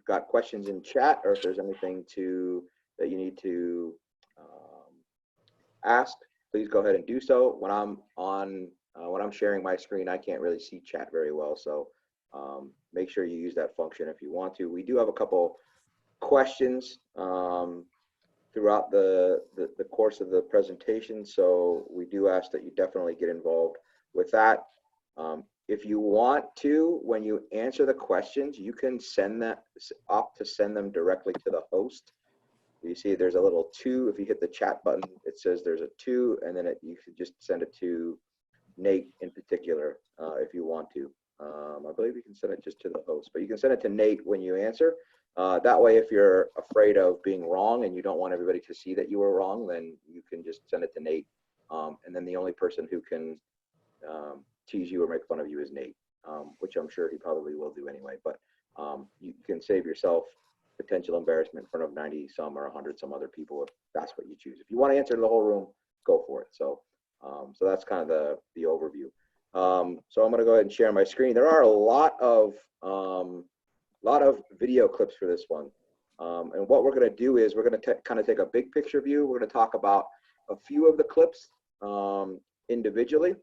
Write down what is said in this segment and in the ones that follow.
got questions in chat, or if there's anything that you need to ask, please go ahead and do so. When I'm sharing my screen, I can't really see chat very well, so make sure you use that function if you want to. We do have a couple questions throughout the course of the presentation, so we do ask that you definitely get involved with that. If you want to, when you answer the questions, you can send them directly to the host. You see there's a little 2. If you hit the chat button, it says there's a 2, and then you should just send it to Nate in particular if you want to. I believe you can send it just to the host, but you can send it to Nate when you answer. That way, if you're afraid of being wrong and you don't want everybody to see that you were wrong, then you can just send it to Nate. And then the only person who can tease you or make fun of you is Nate, which I'm sure he probably will do anyway. But you can save yourself potential embarrassment in front of 90 some or 100 some other people if that's what you choose. If you want to answer the whole room, go for it. So that's kind of the overview. So I'm going to go ahead and share my screen. There are a lot of video clips for this one. And what we're going to do is we're going to kind of take a big picture view. We're going to talk about a few of the clips individually,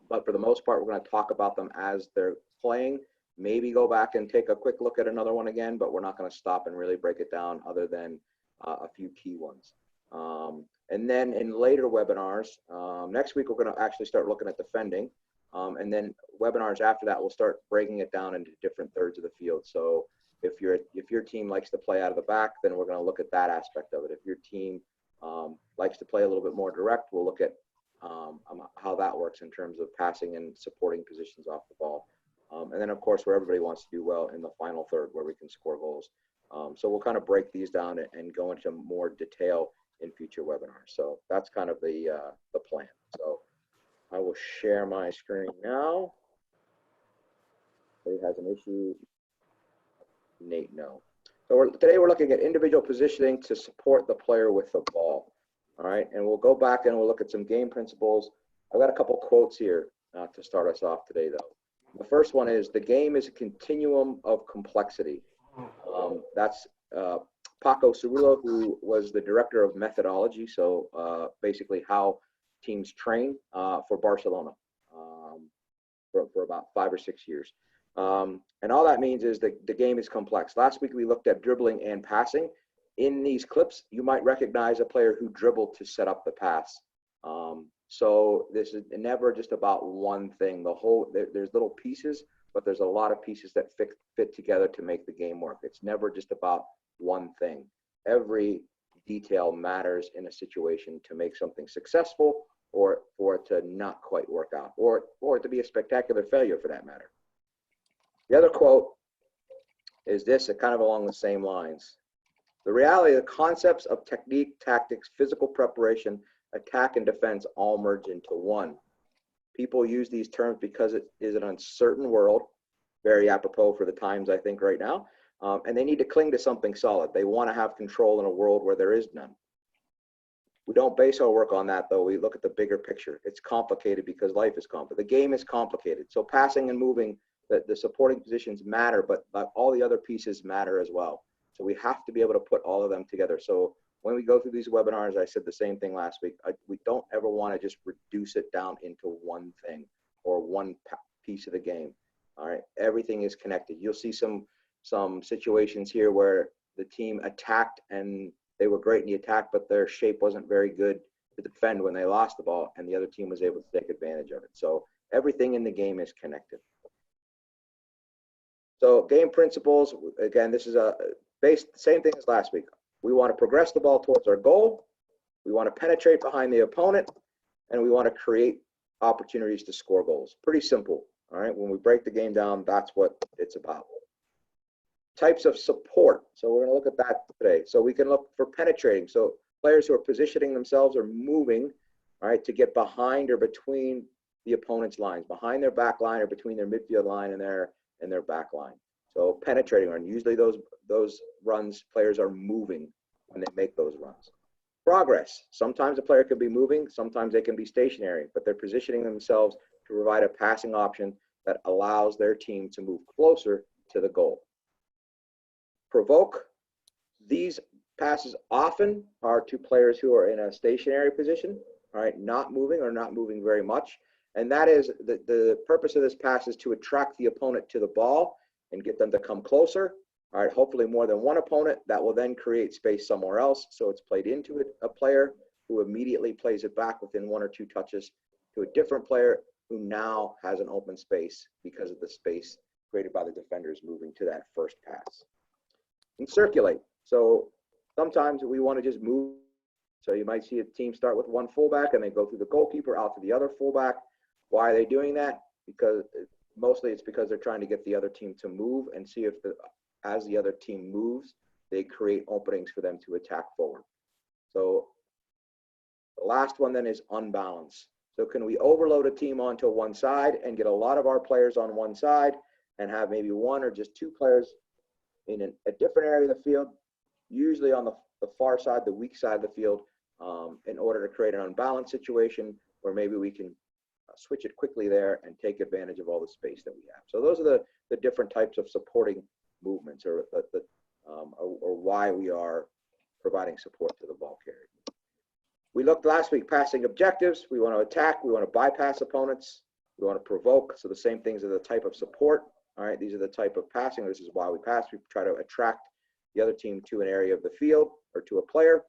but for the most part, we're going to talk about them as they're playing. Maybe go back and take a quick look at another one again, but we're not going to stop and really break it down other than a few key ones. And then in later webinars, next week, we're going to actually start looking at defending. And then webinars after that, we'll start breaking it down into different thirds of the field. So if your team likes to play out of the back, then we're going to look at that aspect of it. If your team likes to play a little bit more direct, we'll look at how that works in terms of passing and supporting positions off the ball. And then, of course, where everybody wants to do well in the final third where we can score goals. So we'll kind of break these down and go into more detail in future webinars. So that's kind of the plan. So I will share my screen now. Nate has an issue. Nate, no. So today we're looking at individual positioning to support the player with the ball. All right, and we'll go back and we'll look at some game principles. I've got a couple quotes here to start us off today, though. The first one is, the game is a continuum of complexity. That's Paco Cirulo, who was the director of methodology, so basically how teams train for Barcelona for about 5 or 6 years. And all that means is that the game is complex. Last week we looked at dribbling and passing. In these clips, you might recognize a player who dribbled to set up the pass. So this is never just about one thing. There's little pieces, but there's a lot of pieces that fit together to make the game work. It's never just about one thing. Every detail matters in a situation to make something successful, or for it to not quite work out, or to be a spectacular failure for that matter. The other quote is this, kind of along the same lines. The reality of the concepts of technique, tactics, physical preparation, attack, and defense all merge into one. People use these terms because it is an uncertain world, very apropos for the times, I think, right now, and they need to cling to something solid. They want to have control in a world where there is none. We don't base our work on that, though. We look at the bigger picture. It's complicated because life is complicated. The game is complicated. So passing and moving, the supporting positions matter, but all the other pieces matter as well. So we have to be able to put all of them together. So when we go through these webinars, I said the same thing last week. We don't ever want to just reduce it down into one thing or one piece of the game. All right, everything is connected. You'll see some situations here where the team attacked and they were great in the attack, but their shape wasn't very good to defend when they lost the ball, and the other team was able to take advantage of it. So everything in the game is connected. So game principles, again, this is same thing as last week. We want to progress the ball towards our goal. We want to penetrate behind the opponent, and we want to create opportunities to score goals. Pretty simple, all right? When we break the game down, that's what it's about. Types of support. So we're going to look at that today. So we can look for penetrating. So players who are positioning themselves or moving, all right, to get behind or between the opponent's lines, behind their back line or between their midfield line and their back line. So penetrating run. Usually those runs, players are moving when they make those runs. Progress. Sometimes a player can be moving, sometimes they can be stationary, but they're positioning themselves to provide a passing option that allows their team to move closer to the goal. provoke. These passes often are to players who are in a stationary position, all right, not moving or not moving very much. And that is the purpose of this pass is to attract the opponent to the ball and get them to come closer. All right, hopefully more than one opponent. That will then create space somewhere else. So it's played into a player who immediately plays it back within 1 or 2 touches to a different player who now has an open space because of the space created by the defenders moving to that first pass. And circulate. So sometimes we want to just move. So you might see a team start with one fullback and they go through the goalkeeper out to the other fullback. Why are they doing that? Because mostly it's because they're trying to get the other team to move and see if as the other team moves, they create openings for them to attack forward. So the last one then is unbalance. So can we overload a team onto one side and get a lot of our players on one side and have maybe 1 or just 2 players in a different area of the field, usually on the far side, the weak side of the field, in order to create an unbalanced situation where maybe we can switch it quickly there and take advantage of all the space that we have. So those are the different types of supporting movements or why we are providing support to the ball carrier. We looked last week, passing objectives. We want to attack. We want to bypass opponents. We want to provoke. So the same things are the type of support. All right, these are the type of passing. This is why we pass. We try to attract the other team to an area of the field or to a player.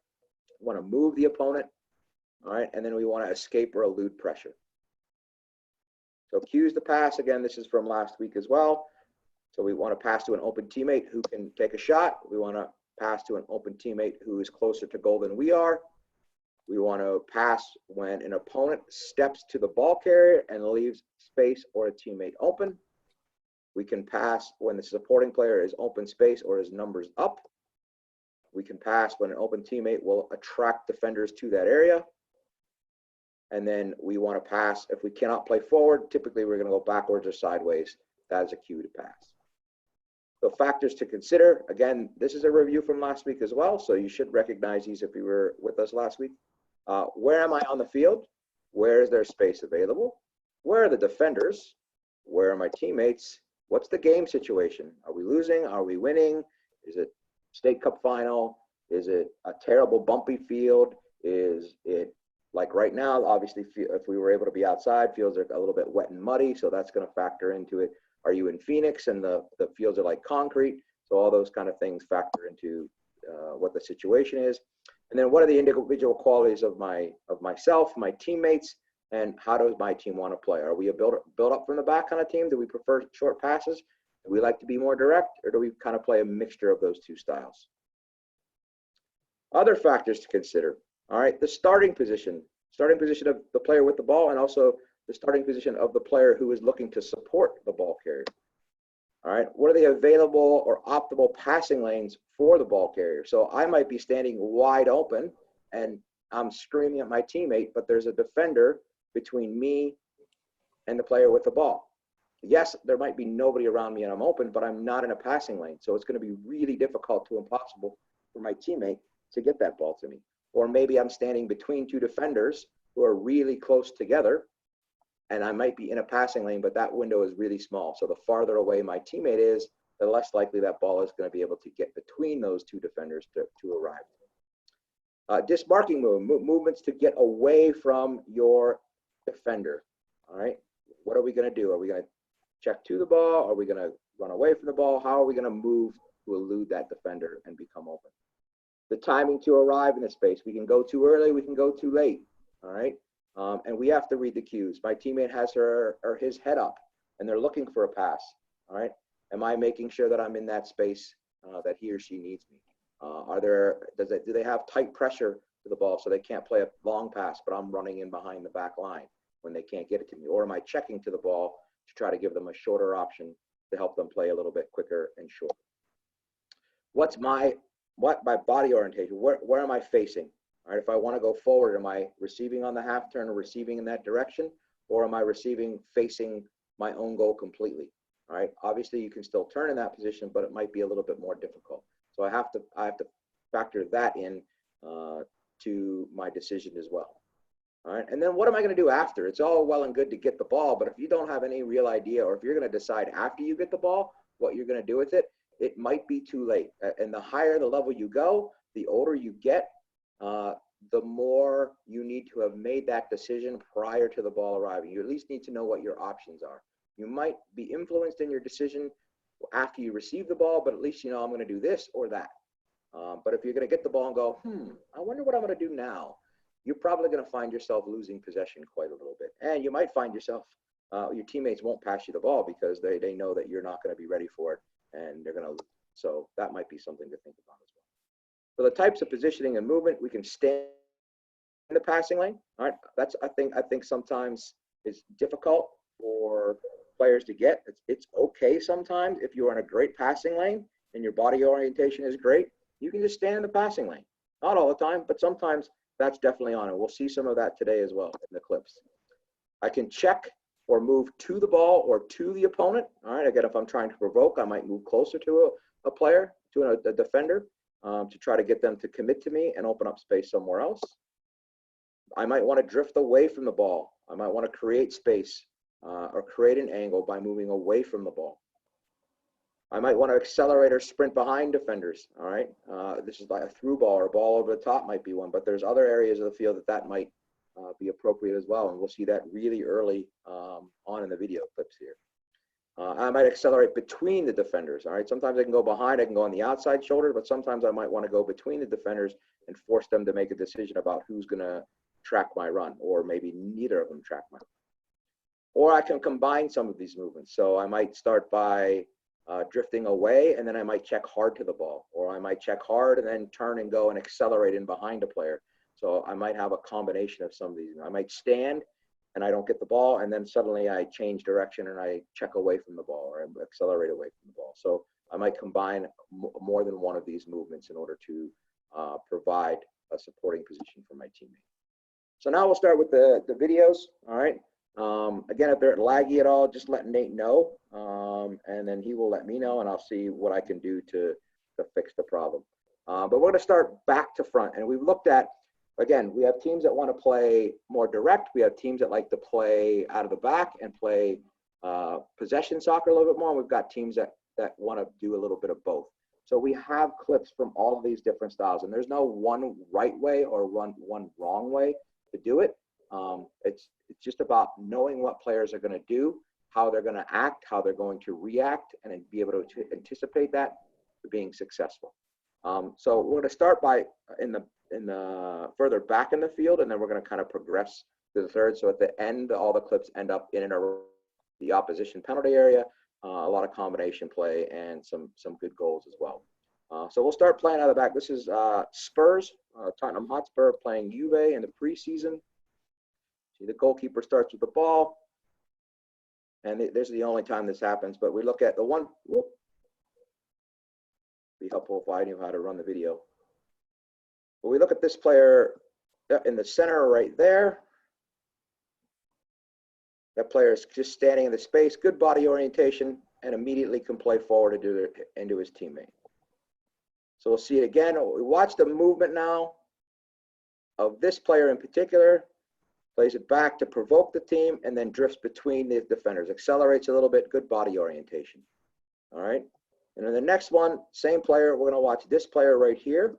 We want to move the opponent. All right, and then we want to escape or elude pressure. So cues to pass. Again, this is from last week as well. So we want to pass to an open teammate who can take a shot. We want to pass to an open teammate who is closer to goal than we are. We want to pass when an opponent steps to the ball carrier and leaves space or a teammate open. We can pass when the supporting player is open space or his numbers up. We can pass when an open teammate will attract defenders to that area. And then we want to pass if we cannot play forward. Typically, we're going to go backwards or sideways. That is a cue to pass. So factors to consider. Again, this is a review from last week as well, so you should recognize these if you were with us last week. Where am I on the field? Where is there space available? Where are the defenders? Where are my teammates? What's the game situation? Are we losing? Are we winning? Is it State Cup final? Is it a terrible bumpy field? Is it like right now? Obviously, if we were able to be outside, fields are a little bit wet and muddy, so that's going to factor into it. Are you in Phoenix and the fields are like concrete? So all those kind of things factor into what the situation is. And then what are the individual qualities of myself, my teammates, and how does my team want to play? Are we a build up from the back kind of team? Do we prefer short passes? Do we like to be more direct, or do we kind of play a mixture of those two styles? Other factors to consider. All right, the starting position of the player with the ball, and also the starting position of the player who is looking to support the ball carrier. All right, what are the available or optimal passing lanes for the ball carrier? So I might be standing wide open and I'm screaming at my teammate, but there's a defender between me and the player with the ball. Yes, there might be nobody around me and I'm open, but I'm not in a passing lane. So it's going to be really difficult to impossible for my teammate to get that ball to me. Or maybe I'm standing between 2 defenders who are really close together, and I might be in a passing lane, but that window is really small. So the farther away my teammate is, the less likely that ball is going to be able to get between those 2 defenders to arrive. Dismarking movements to get away from your defender. All right, what are we going to do? Are we going to check to the ball? Are we going to run away from the ball? How are we going to move to elude that defender and become open? The timing to arrive in the space. We can go too early, we can go too late. All right. And we have to read the cues. My teammate has her or his head up and they're looking for a pass. All right. Am I making sure that I'm in that space that he or she needs me? Do they have tight pressure to the ball so they can't play a long pass, but I'm running in behind the back line when they can't get it to me? Or am I checking to the ball to try to give them a shorter option to help them play a little bit quicker and shorter? What's my body orientation? Where am I facing? All right, if I want to go forward, am I receiving on the half turn or receiving in that direction? Or am I receiving facing my own goal completely? All right, obviously you can still turn in that position, but it might be a little bit more difficult. So I have to factor that in to my decision as well. All right, and then what am I going to do after? It's all well and good to get the ball, but if you don't have any real idea, or if you're going to decide after you get the ball what you're going to do with it, it might be too late. And the higher the level you go, the older you get, the more you need to have made that decision prior to the ball arriving. You at least need to know what your options are. You might be influenced in your decision after you receive the ball, but at least you know I'm going to do this or that. But if you're going to get the ball and go, I wonder what I'm going to do now, you're probably going to find yourself losing possession quite a little bit. And you might find yourself, your teammates won't pass you the ball because they know that you're not going to be ready for it, and they're going to lose. So that might be something to think about as well. For the types of positioning and movement, we can stand in the passing lane. All right, that's I think sometimes it's difficult for players to get. It's okay sometimes if you're in a great passing lane and your body orientation is great, you can just stand in the passing lane. Not all the time, but sometimes that's definitely on it. We'll see some of that today as well in the clips. I can check or move to the ball or to the opponent. All right, again, if I'm trying to provoke, I might move closer to a player, to a defender, to try to get them to commit to me and open up space somewhere else. I might want to drift away from the ball. I might want to create space or create an angle by moving away from the ball. I might want to accelerate or sprint behind defenders. All right, this is like a through ball or a ball over the top might be one, but there's other areas of the field that might be appropriate as well, and we'll see that really early on in the video clips here. I might accelerate between the defenders. All right, sometimes I can go behind, I can go on the outside shoulder, but sometimes I might want to go between the defenders and force them to make a decision about who's going to track my run, or maybe neither of them track my run. Or I can combine some of these movements. So I might start by drifting away, and then I might check hard to the ball, or I might check hard and then turn and go and accelerate in behind a player. So I might have a combination of some of these. I might stand and I don't get the ball, and then suddenly I change direction and I check away from the ball or I accelerate away from the ball. So I might combine more than one of these movements in order to provide a supporting position for my teammate. So now we'll start with the videos. All right. Again, if they're laggy at all, just let Nate know, and then he will let me know, and I'll see what I can do to fix the problem. But we're going to start back to front, and we've looked at, again, we have teams that want to play more direct. We have teams that like to play out of the back and play possession soccer a little bit more, and we've got teams that want to do a little bit of both. So we have clips from all of these different styles, and there's no one right way or one wrong way to do it. It's just about knowing what players are going to do, how they're going to act, how they're going to react, and then be able to anticipate that for being successful. So we're going to start by in the further back in the field, and then we're going to kind of progress to the third. So at the end, all the clips end up in and around the opposition penalty area, a lot of combination play, and some good goals as well. So we'll start playing out of the back. This is Spurs, Tottenham Hotspur playing Juve in the preseason. See, the goalkeeper starts with the ball, and this is the only time this happens, but we look at the one, be helpful if I knew how to run the video. But we look at this player in the center right there. That player is just standing in the space, good body orientation, and immediately can play forward into his teammate. So we'll see it again. We watch the movement now of this player in particular. Plays it back to provoke the team, and then drifts between the defenders. Accelerates a little bit, good body orientation. All right. And then the next one, same player. We're going to watch this player right here.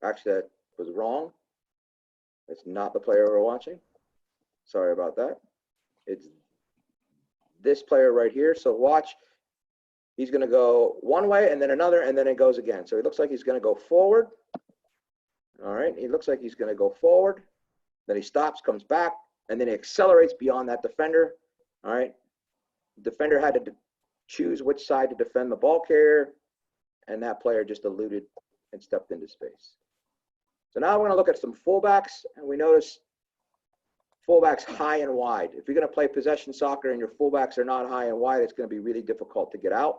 Actually, that was wrong. It's not the player we're watching. Sorry about that. It's this player right here. So watch. He's going to go one way and then another, and then it goes again. So he looks like he's going to go forward. All right. He looks like he's going to go forward. Then he stops, comes back, and then he accelerates beyond that defender. All right. The defender had to choose which side to defend the ball carrier, and that player just eluded and stepped into space. So now we're going to look at some fullbacks, and we notice fullbacks high and wide. If you're going to play possession soccer and your fullbacks are not high and wide, it's going to be really difficult to get out.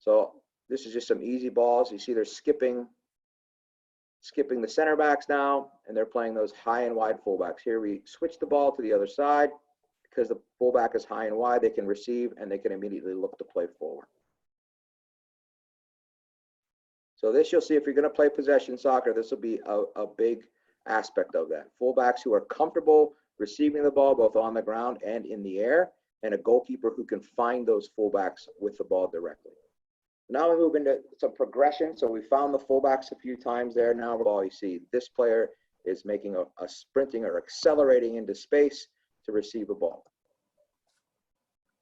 So this is just some easy balls. You see they're skipping the center backs now, and they're playing those high and wide fullbacks. Here we switch the ball to the other side. Because the fullback is high and wide, they can receive, and they can immediately look to play forward. So this, you'll see, if you're going to play possession soccer, this will be a big aspect of that. Fullbacks who are comfortable receiving the ball both on the ground and in the air, and a goalkeeper who can find those fullbacks with the ball directly. Now we move into some progression. So we found the fullbacks a few times there. Now you see this player is making a sprinting or accelerating into space to receive a ball.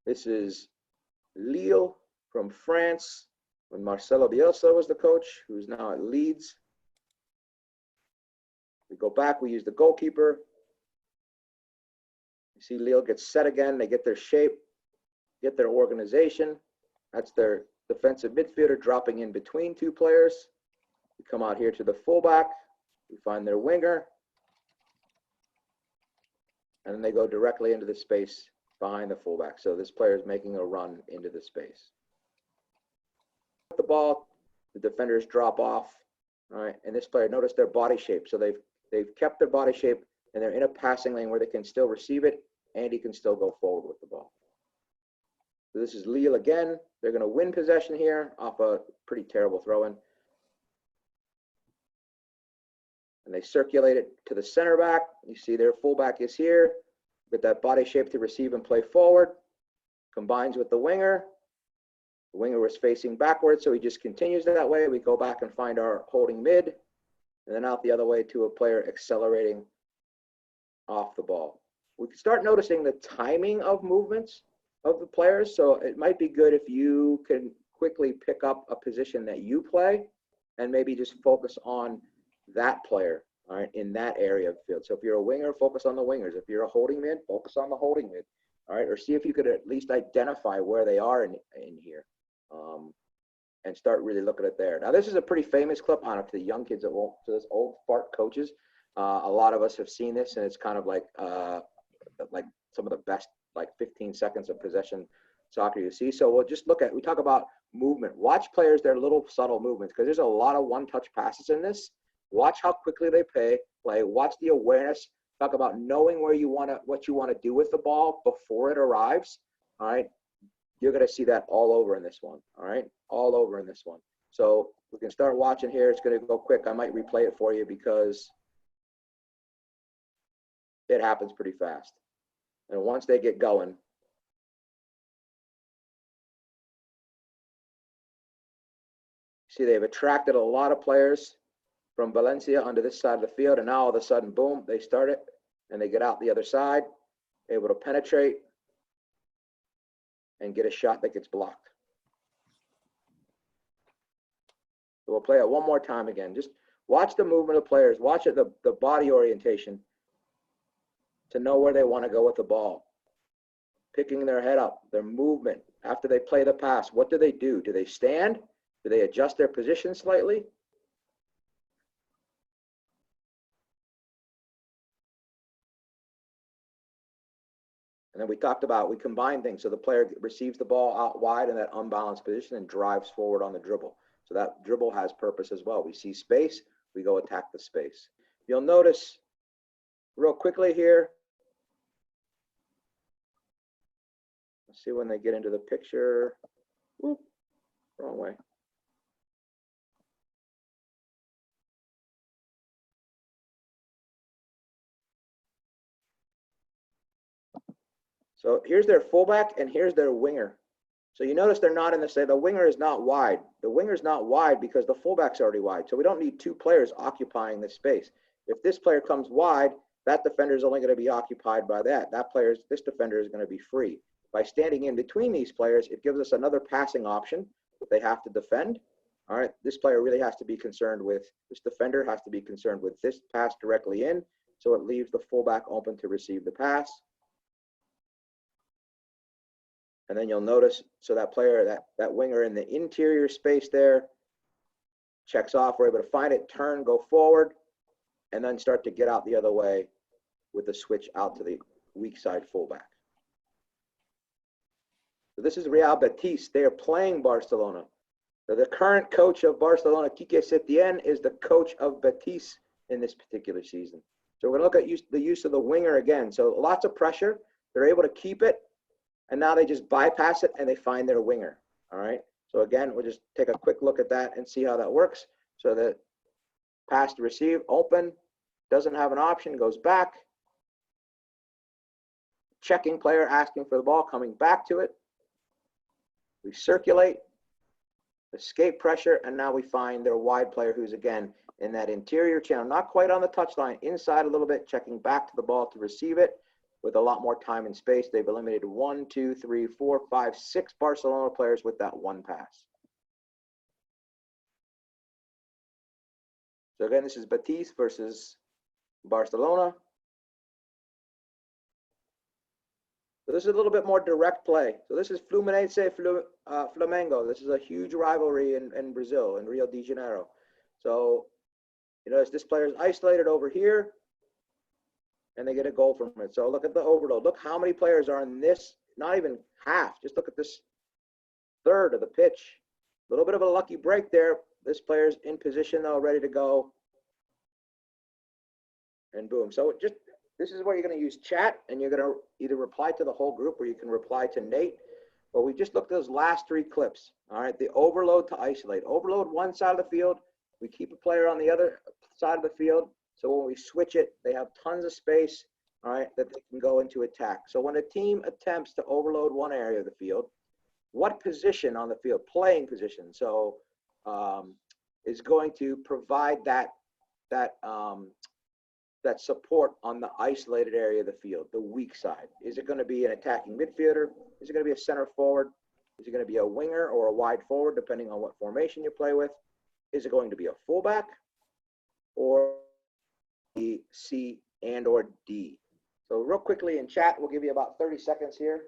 This is Lille from France when Marcelo Bielsa was the coach, who's now at Leeds. We go back, we use the goalkeeper. You see Lille gets set again. They get their shape, get their organization. That's their defensive midfielder dropping in between two players. We come out here to the fullback. We find their winger. And then they go directly into the space behind the fullback. So this player is making a run into the space. The ball, the defenders drop off. All right, and this player, notice their body shape. So they've kept their body shape, and they're in a passing lane where they can still receive it, and he can still go forward with the ball. So this is Lille again. They're going to win possession here off a pretty terrible throw-in. And they circulate it to the center back. You see their fullback is here with that body shape to receive and play forward. Combines with the winger. The winger was facing backwards, so he just continues that way. We go back and find our holding mid, and then out the other way to a player accelerating off the ball. We can start noticing the timing of movements of the players, so it might be good if you can quickly pick up a position that you play and maybe just focus on that player, all right, in that area of the field. So if you're a winger, focus on the wingers. If you're a holding mid, focus on the holding mid, all right, or see if you could at least identify where they are in here. And start really looking at there. Now, this is a pretty famous clip. I don't know, to the young kids that won't, to this old fart coaches. A lot of us have seen this, and it's kind of like some of the best, like 15 seconds of possession soccer you see. So we'll just look at, we talk about movement. Watch players, their little subtle movements, because there's a lot of one-touch passes in this. Watch how quickly they play. Watch the awareness. Talk about knowing where you want to, what you want to do with the ball before it arrives. All right. You're going to see that all over in this one, all right? All over in this one. So we can start watching here. It's going to go quick. I might replay it for you because it happens pretty fast. And once they get going, see they've attracted a lot of players from Valencia onto this side of the field, and now all of a sudden, boom, they start it, and they get out the other side, able to penetrate, and get a shot that gets blocked. So we'll play it one more time again. Just watch the movement of players. Watch it, the body orientation to know where they want to go with the ball. Picking their head up, their movement. After they play the pass, what do? Do they stand? Do they adjust their position slightly? And then we talked about, we combine things. So the player receives the ball out wide in that unbalanced position and drives forward on the dribble. So that dribble has purpose as well. We see space, we go attack the space. You'll notice real quickly here, let's see when they get into the picture. Whoop, wrong way. So here's their fullback and here's their winger. So you notice they're not in the same, the winger is not wide. The winger is not wide because the fullback's already wide. So we don't need two players occupying this space. If this player comes wide, that defender is only going to be occupied by that. This defender is going to be free. By standing in between these players, it gives us another passing option that they have to defend. All right, this player really has to be concerned with, this defender has to be concerned with this pass directly in, so it leaves the fullback open to receive the pass. And then you'll notice, so that player, that winger in the interior space there, checks off, we're able to find it, turn, go forward, and then start to get out the other way with the switch out to the weak side fullback. So this is Real Betis. They are playing Barcelona. So the current coach of Barcelona, Quique Setién, is the coach of Betis in this particular season. So we're going to look at the use of the winger again. So lots of pressure. They're able to keep it. And now they just bypass it and they find their winger. All right. So again, we'll just take a quick look at that and see how that works. So the pass to receive, open, Doesn't have an option, goes back. Checking player asking for the ball, coming back to it. We circulate, escape pressure, and now we find their wide player who's again in that interior channel, not quite on the touchline, inside a little bit, checking back to the ball to receive it with a lot more time and space. They've eliminated 1, 2, 3, 4, 5, 6 Barcelona players with that one pass. So again, this is Betis versus Barcelona. So this is a little bit more direct play. So this is Fluminense Flamengo. This is a huge rivalry in Brazil, in Rio de Janeiro. So you notice this player is isolated over here, and they get a goal from it. So look at the overload. Look how many players are in this, not even half. Just look at this third of the pitch. A little bit of a lucky break there. This player's in position though, ready to go. And boom. So just this is where you're going to use chat, and you're going to either reply to the whole group or you can reply to Nate. But we just looked at those last 3 clips. All right, the overload to isolate. Overload one side of the field. We keep a player on the other side of the field. So when we switch it, they have tons of space, all right, that they can go into attack. So when a team attempts to overload one area of the field, what position on the field? Playing position. So is going to provide that support on the isolated area of the field, the weak side. Is it going to be an attacking midfielder? Is it going to be a center forward? Is it going to be a winger or a wide forward, depending on what formation you play with? Is it going to be a fullback or B, C, and or D? So real quickly in chat, we'll give you about 30 seconds here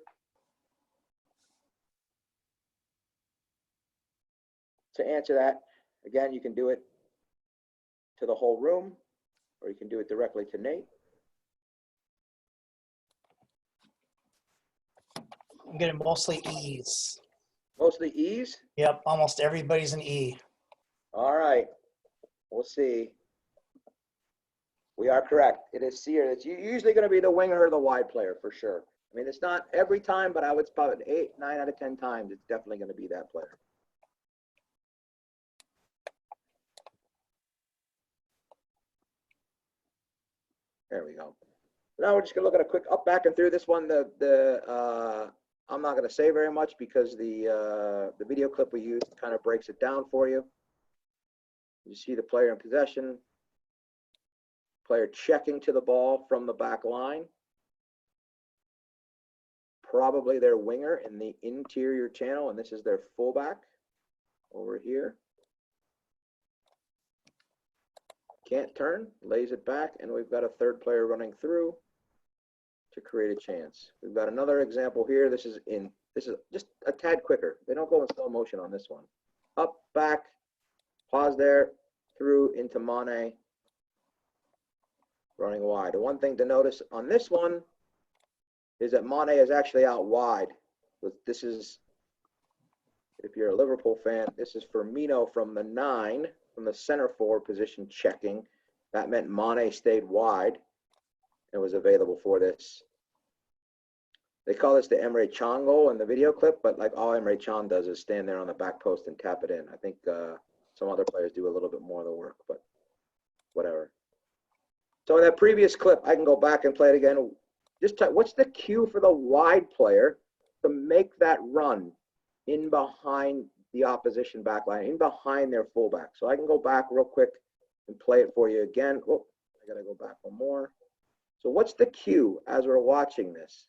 to answer that. Again, you can do it to the whole room, or you can do it directly to Nate. I'm getting mostly E's. Mostly E's? Yep, almost everybody's an E. All right, we'll see. We are correct. It is C, or it's usually going to be the winger or the wide player for sure. I mean, it's not every time, but I would spot it 8, 9 out of 10 times. It's definitely going to be that player. There we go. Now we're just going to look at a quick up, back, and through this one. I'm not going to say very much because the video clip we used kind of breaks it down for you. You see the player in possession, player checking to the ball from the back line. Probably their winger in the interior channel, and this is their fullback over here. Can't turn, lays it back, and we've got a third player running through to create a chance. We've got another example here. This is just a tad quicker. They don't go in slow motion on this one. Up, back, pause there, through into Mane, running wide. The one thing to notice on this one is that Mane is actually out wide. This is, if you're a Liverpool fan, this is Firmino from the 9. From the center forward position checking. That meant Mane stayed wide and was available for this. They call this the Emre Can goal in the video clip, but like all Emre Can does is stand there on the back post and tap it in. I think some other players do a little bit more of the work, but whatever. So in that previous clip, I can go back and play it again. Just what's the cue for the wide player to make that run in behind the opposition back line, in behind their fullback? So I can go back real quick and play it for you again. Oh, I gotta go back one more. So what's the cue as we're watching this?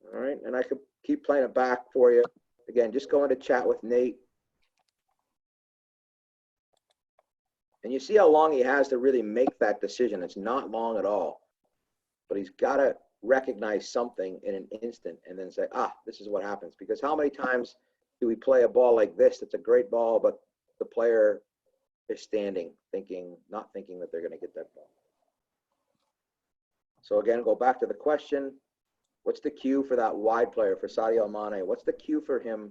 All right, and I could keep playing it back for you. Again, just go into chat with Nate. And you see how long he has to really make that decision. It's not long at all. But he's got to recognize something in an instant and then say, this is what happens. Because how many times do we play a ball like this that's a great ball, but the player is standing, not thinking that they're going to get that ball? So again, go back to the question. What's the cue for that wide player, for Sadio Mane? What's the cue for him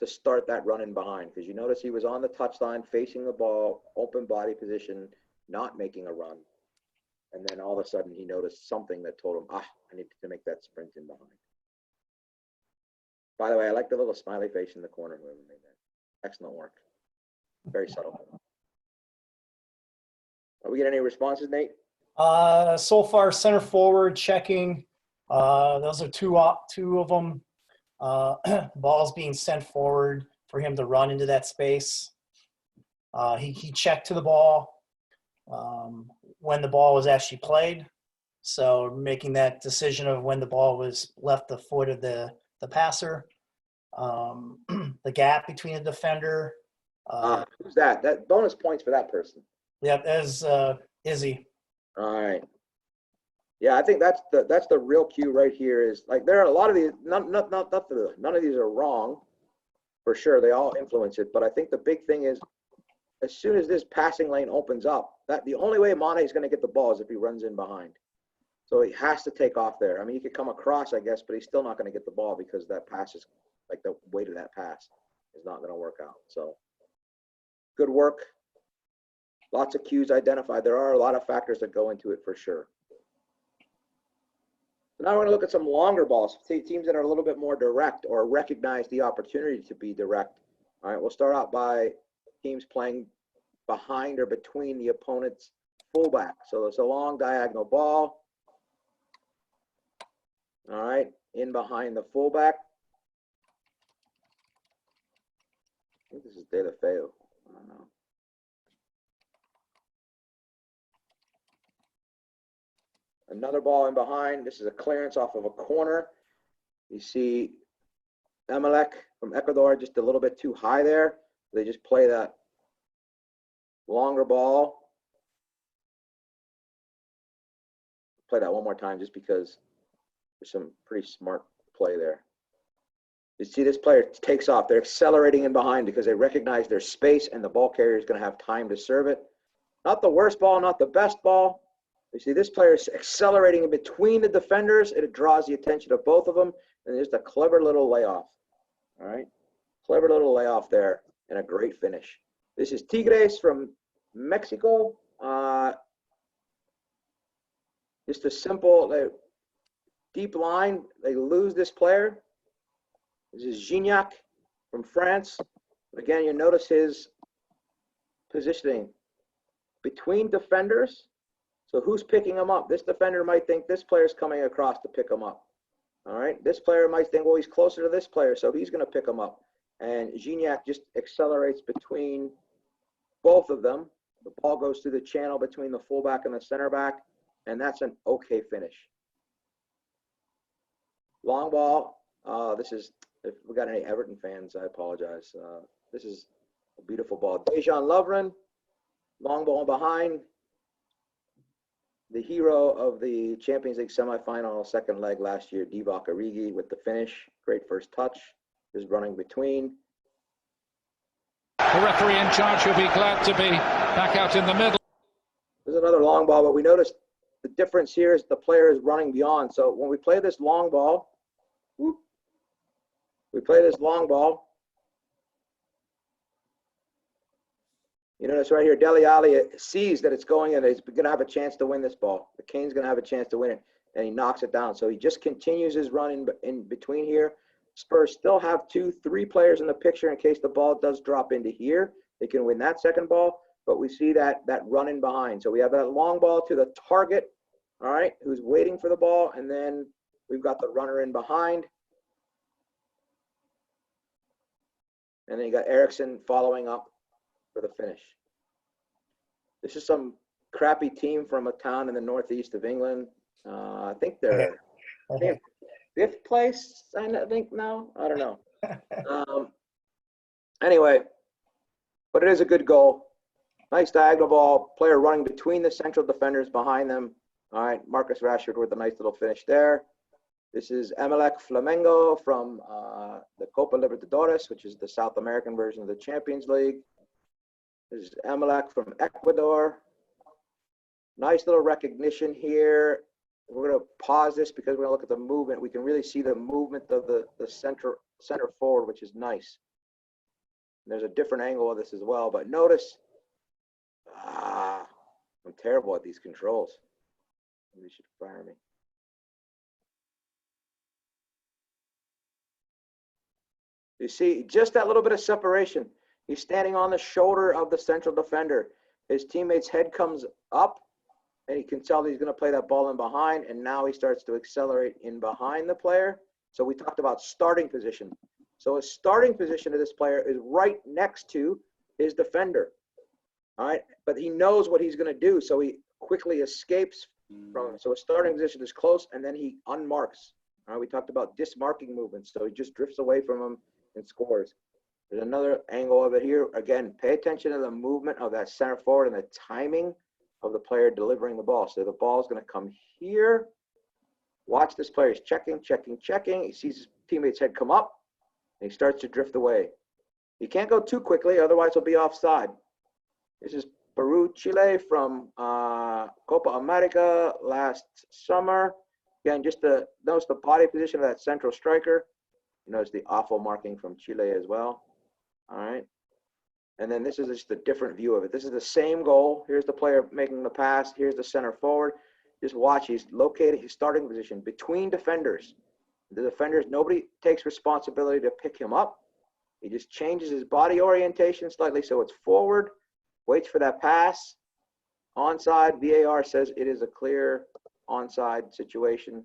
to start that run in behind? Because you notice he was on the touchline, facing the ball, open body position, not making a run. And then all of a sudden he noticed something that told him, I need to make that sprint in behind. By the way, I like the little smiley face in the corner, whoever made that. Excellent work. Very subtle. Are we getting any responses, Nate? So far, center forward checking. Those are two of them. Ball's being sent forward for him to run into that space. He checked to the ball when the ball was actually played. So making that decision of when the ball was left the foot of the passer. The gap between the defender. Who's that? That bonus points for that person. Yep, as Izzy. All right. Yeah, I think that's the real cue right here. Is like there are a lot of these. None of these are wrong, for sure. They all influence it, but I think the big thing is, as soon as this passing lane opens up, that the only way Mane is going to get the ball is if he runs in behind. So he has to take off there. I mean, he could come across, I guess, but he's still not going to get the ball because that pass is like the weight of that pass is not going to work out. So good work. Lots of cues identified. There are a lot of factors that go into it for sure. So now we're going to look at some longer balls, teams that are a little bit more direct or recognize the opportunity to be direct. All right, we'll start out by teams playing behind or between the opponent's fullback. So it's a long diagonal ball. All right, in behind the fullback. I think this is De La Feo. I don't know. Another ball in behind. This is a clearance off of a corner. You see Emelec from Ecuador just a little bit too high there. They just play that longer ball. Play that one more time just because there's some pretty smart play there. You see this player takes off. They're accelerating in behind because they recognize their space and the ball carrier is going to have time to serve it. Not the worst ball, not the best ball. You see this player is accelerating in between the defenders. It draws the attention of both of them. And there's a clever little layoff. All right. Clever little layoff there and a great finish. This is Tigres from Mexico. Just a simple deep line. They lose this player. This is Gignac from France. Again, you notice his positioning between defenders. So who's picking him up? This defender might think this player's coming across to pick him up. All right. This player might think, well, he's closer to this player, so he's going to pick him up. And Gignac just accelerates between both of them. The ball goes through the channel between the fullback and the center back, and that's an okay finish. Long ball. This is, if we got any Everton fans, I apologize. This is a beautiful ball. Dejan Lovren, long ball behind. The hero of the Champions League semifinal, second leg last year, Divock Origi with the finish. Great first touch. Is running between. The referee in charge will be glad to be back out in the middle. There's another long ball, but we noticed the difference here is the player is running beyond. So when we play this long ball, you notice right here, Dele Alli sees that it's going in. He's going to have a chance to win this ball. The Kane's going to have a chance to win it, and he knocks it down. So he just continues his run in between here. Spurs still have 2-3 players in the picture in case the ball does drop into here. They can win that second ball, but we see that run in behind. So we have that long ball to the target, all right, who's waiting for the ball, and then we've got the runner in behind. And then you got Eriksson following up for the finish. This is some crappy team from a town in the northeast of England. I think they're fifth place, I think now. I don't know. Anyway, but it is a good goal. Nice diagonal ball. Player running between the central defenders behind them. All right, Marcus Rashford with a nice little finish there. This is Emelec Flamengo from the Copa Libertadores, which is the South American version of the Champions League. This is Emelec from Ecuador. Nice little recognition here. We're going to pause this because we're going to look at the movement. We can really see the movement of the center forward, which is nice. And there's a different angle of this as well. But notice, I'm terrible at these controls. You should fire me. You see just that little bit of separation. He's standing on the shoulder of the central defender. His teammate's head comes up, and he can tell that he's going to play that ball in behind, and now he starts to accelerate in behind the player. So we talked about starting position. So a starting position of this player is right next to his defender. All right, but he knows what he's going to do, so he quickly escapes from him. So a starting position is close, and then he unmarks. All right, we talked about dismarking movements, so he just drifts away from him and scores. There's another angle of it here. Again, pay attention to the movement of that center forward and the timing of the player delivering the ball. So the ball is going to come here. Watch this player. He's checking, checking, checking. He sees his teammate's head come up, and he starts to drift away. He can't go too quickly, otherwise he'll be offside. This is Peru, Chile from Copa America last summer. Again, just notice the body position of that central striker. You notice the awful marking from Chile as well. All right. And then this is just a different view of it. This is the same goal. Here's the player making the pass. Here's the center forward. Just watch. He's located his starting position between defenders. The defenders, nobody takes responsibility to pick him up. He just changes his body orientation slightly so it's forward, waits for that pass. Onside, VAR says it is a clear onside situation,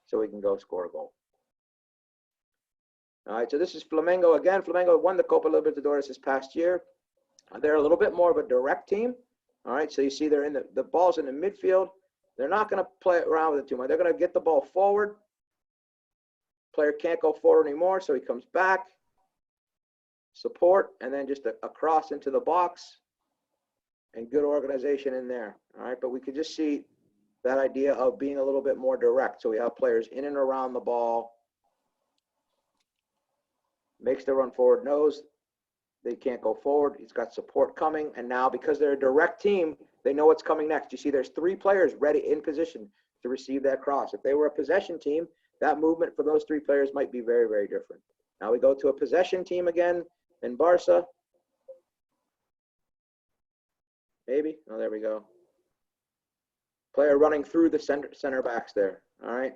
so he can go score a goal. All right, so this is Flamengo again. Flamengo won the Copa Libertadores this past year. They're a little bit more of a direct team. All right, so you see they're in the ball's in the midfield. They're not going to play around with it too much. They're going to get the ball forward. Player can't go forward anymore, so he comes back, support, and then just a cross into the box, and good organization in there. All right, but we could just see that idea of being a little bit more direct. So we have players in and around the ball, makes the run forward, knows they can't go forward. He's got support coming, and now because they're a direct team, they know what's coming next. You see there's 3 players ready in position to receive that cross. If they were a possession team, that movement for those 3 players might be very, very different. Now we go to a possession team again in Barca. Maybe. Oh, there we go. Player running through the center backs there. All right.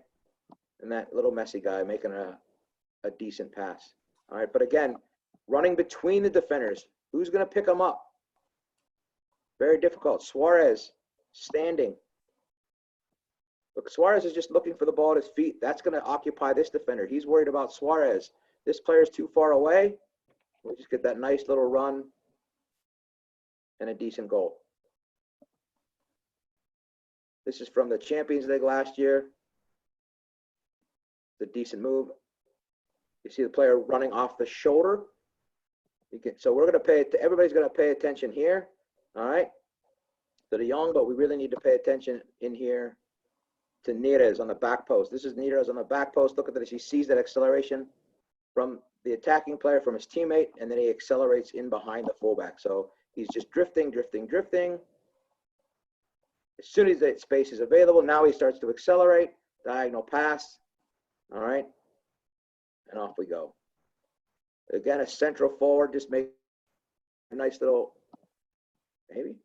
And that little messy guy making a decent pass. All right. But again, running between the defenders. Who's going to pick them up? Very difficult. Suarez standing. Look, Suarez is just looking for the ball at his feet. That's going to occupy this defender. He's worried about Suarez. This player's too far away. We'll just get that nice little run and a decent goal. This is from the Champions League last year. It's a decent move. You see the player running off the shoulder. So we're going to everybody's going to pay attention here. All right. To De Jong, but we really need to pay attention in here to Neres on the back post. This is Neres on the back post. Look at this. He sees that acceleration from the attacking player, from his teammate, and then he accelerates in behind the fullback. So he's just drifting, drifting, drifting. As soon as that space is available, now he starts to accelerate, diagonal pass. All right. And off we go. Again, a central forward, just make a nice little, maybe.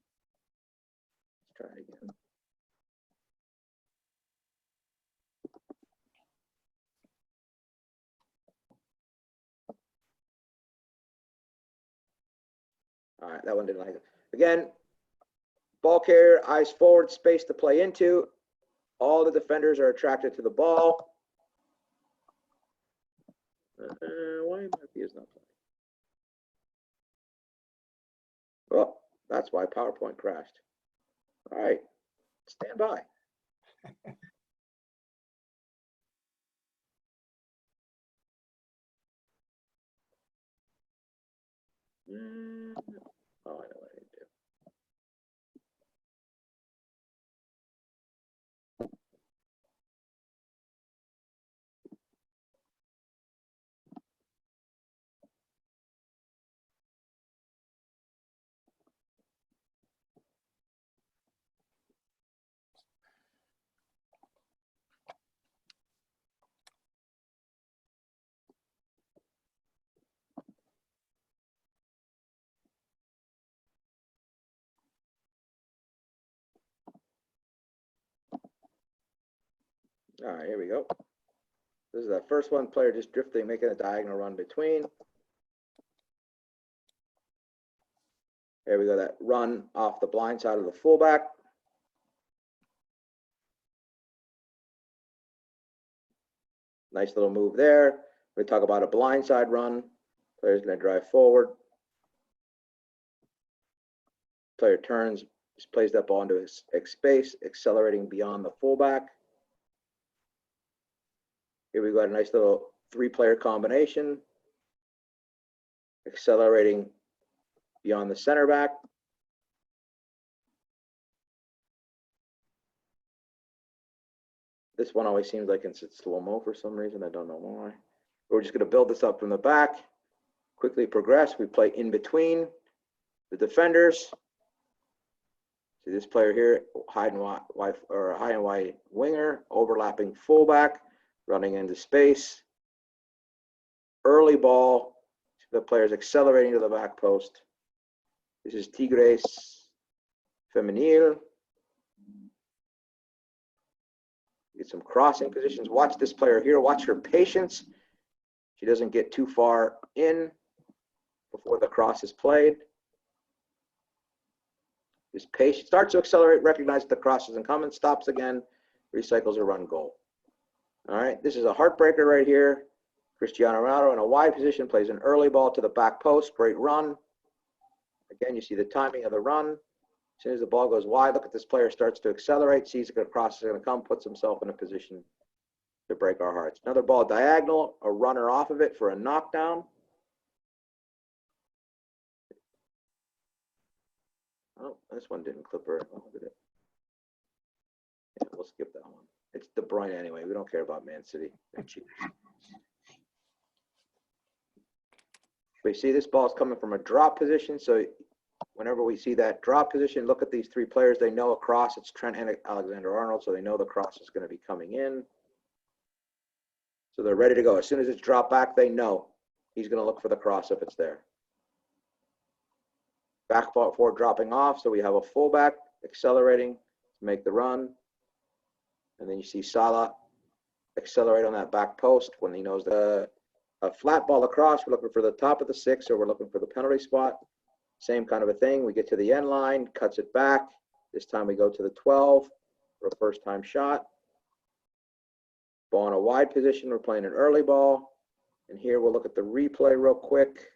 Let's try it again. All right, that one didn't like it. Again, ball carrier, eyes forward, space to play into. All the defenders are attracted to the ball. Why Murphy is not playing? Well, that's why PowerPoint crashed. All right, stand by. Oh, I know what I need to do. All right, here we go. This is that first one, player just drifting, making a diagonal run between. Here we go, that run off the blind side of the fullback. Nice little move there. We talk about a blind side run. Player's going to drive forward. Player turns, just plays that ball into his space, accelerating beyond the fullback. Here we got a nice little three-player combination, accelerating beyond the center back. This one always seems like it's slow-mo for some reason. I don't know why. We're just going to build this up from the back, quickly progress. We play in between the defenders. See this player here, high and wide winger, overlapping fullback, running into space. Early ball. The player's accelerating to the back post. This is Tigres Femenil. Get some crossing positions. Watch this player here. Watch her patience. She doesn't get too far in before the cross is played. Just patient. Starts to accelerate, recognizes the cross isn't coming, stops again, recycles a run goal. All right, this is a heartbreaker right here. Cristiano Ronaldo in a wide position plays an early ball to the back post. Great run. Again, you see the timing of the run. As soon as the ball goes wide, look at this player starts to accelerate, sees the cross is going to come, puts himself in a position to break our hearts. Another ball diagonal, a runner off of it for a knockdown. Oh, this one didn't clip her. Oh, look at it. Yeah, we'll skip that one. It's De Bruyne anyway. We don't care about Man City. They're cheap. We see this ball is coming from a drop position, so whenever we see that drop position, look at these three players. They know a cross. It's Trent Alexander-Arnold, so they know the cross is going to be coming in. So they're ready to go. As soon as it's dropped back, they know he's going to look for the cross if it's there. Back forward dropping off, so we have a fullback accelerating to make the run. And then you see Salah accelerate on that back post when he knows a flat ball across. We're looking for the top of the 6, or we're looking for the penalty spot. Same kind of a thing. We get to the end line, cuts it back. This time we go to the 12 for a first-time shot. Ball in a wide position. We're playing an early ball. And here we'll look at the replay real quick.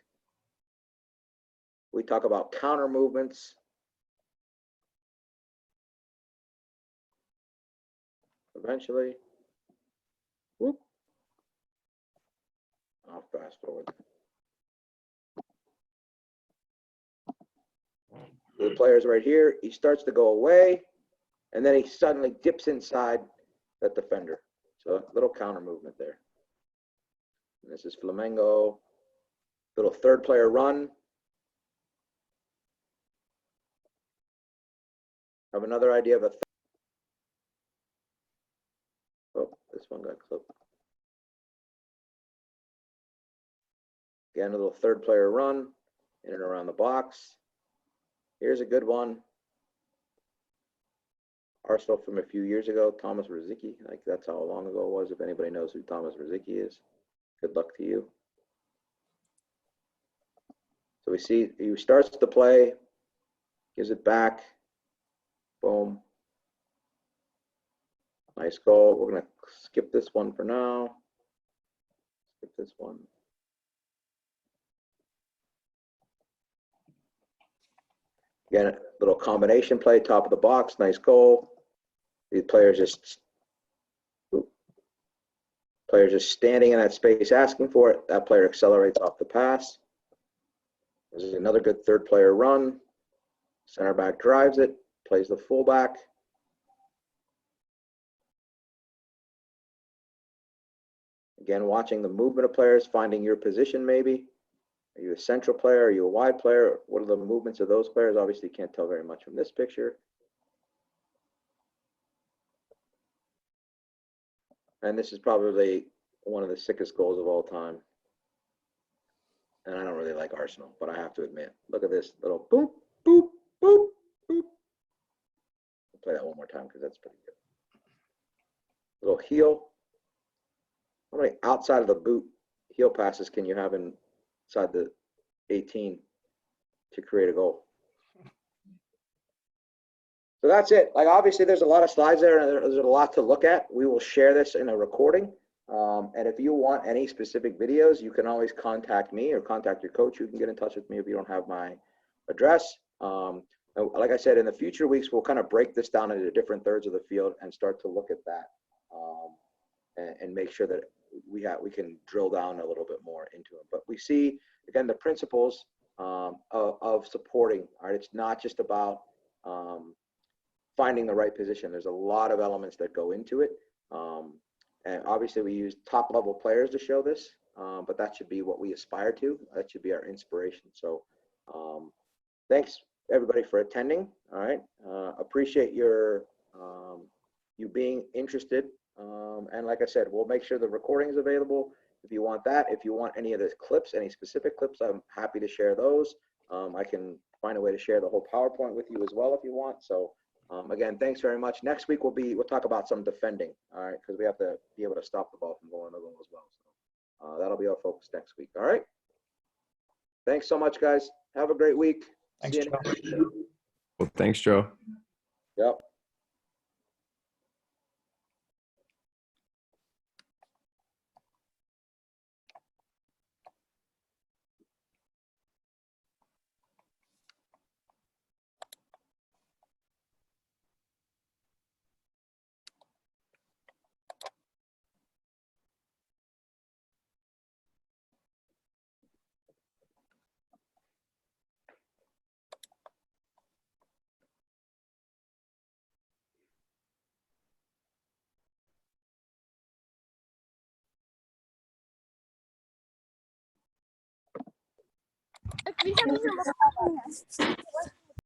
We talk about counter movements. Eventually. Whoop. I'll fast forward. The player's right here. He starts to go away, and then he suddenly dips inside that defender. So a little counter movement there. And this is Flamengo. Little third player run. Have another idea of a oh, this one got clipped. Again, a little third player run in and around the box. Here's a good one. Arsenal from a few years ago, Thomas Rosicky. Like, that's how long ago it was. If anybody knows who Thomas Rosicky is, good luck to you. So we see he starts to play, gives it back. Boom. Nice goal. We're going to skip this one for now. Skip this one. Again, a little combination play, top of the box, nice goal. The player's just standing in that space asking for it. That player accelerates off the pass. This is another good third player run. Center back drives it, plays the fullback. Again, watching the movement of players, finding your position maybe. Are you a central player? Are you a wide player? What are the movements of those players? Obviously, you can't tell very much from this picture. And this is probably one of the sickest goals of all time. And I don't really like Arsenal, but I have to admit, look at this little boop, boop, boop, boop. I'll play that one more time because that's pretty good. Little heel. How many outside of the boot heel passes can you have inside the 18 to create a goal? So that's it. Like, obviously, there's a lot of slides there, and there's a lot to look at. We will share this in a recording. And if you want any specific videos, you can always contact me or contact your coach. You can get in touch with me if you don't have my address. Like I said, in the future weeks, we'll kind of break this down into different thirds of the field and start to look at that and make sure that we can drill down a little bit more into it. But we see, again, the principles of supporting. All right, it's not just about finding the right position. There's a lot of elements that go into it. And obviously we use top level players to show this, but that should be what we aspire to. That should be our inspiration. So thanks everybody for attending. All right. Appreciate your, you being interested. And like I said, we'll make sure the recording is available if you want that. If you want any of the clips, any specific clips, I'm happy to share those. I can find a way to share the whole PowerPoint with you as well if you want. So again, thanks very much. Next week we'll talk about some defending, all right, because we have to be able to stop the ball from going to goal as well. So that'll be our focus next week. All right. Thanks so much, guys. Have a great week. Thanks, See you Joe. next week. Well, thanks, Joe. Yep. Bisa bisa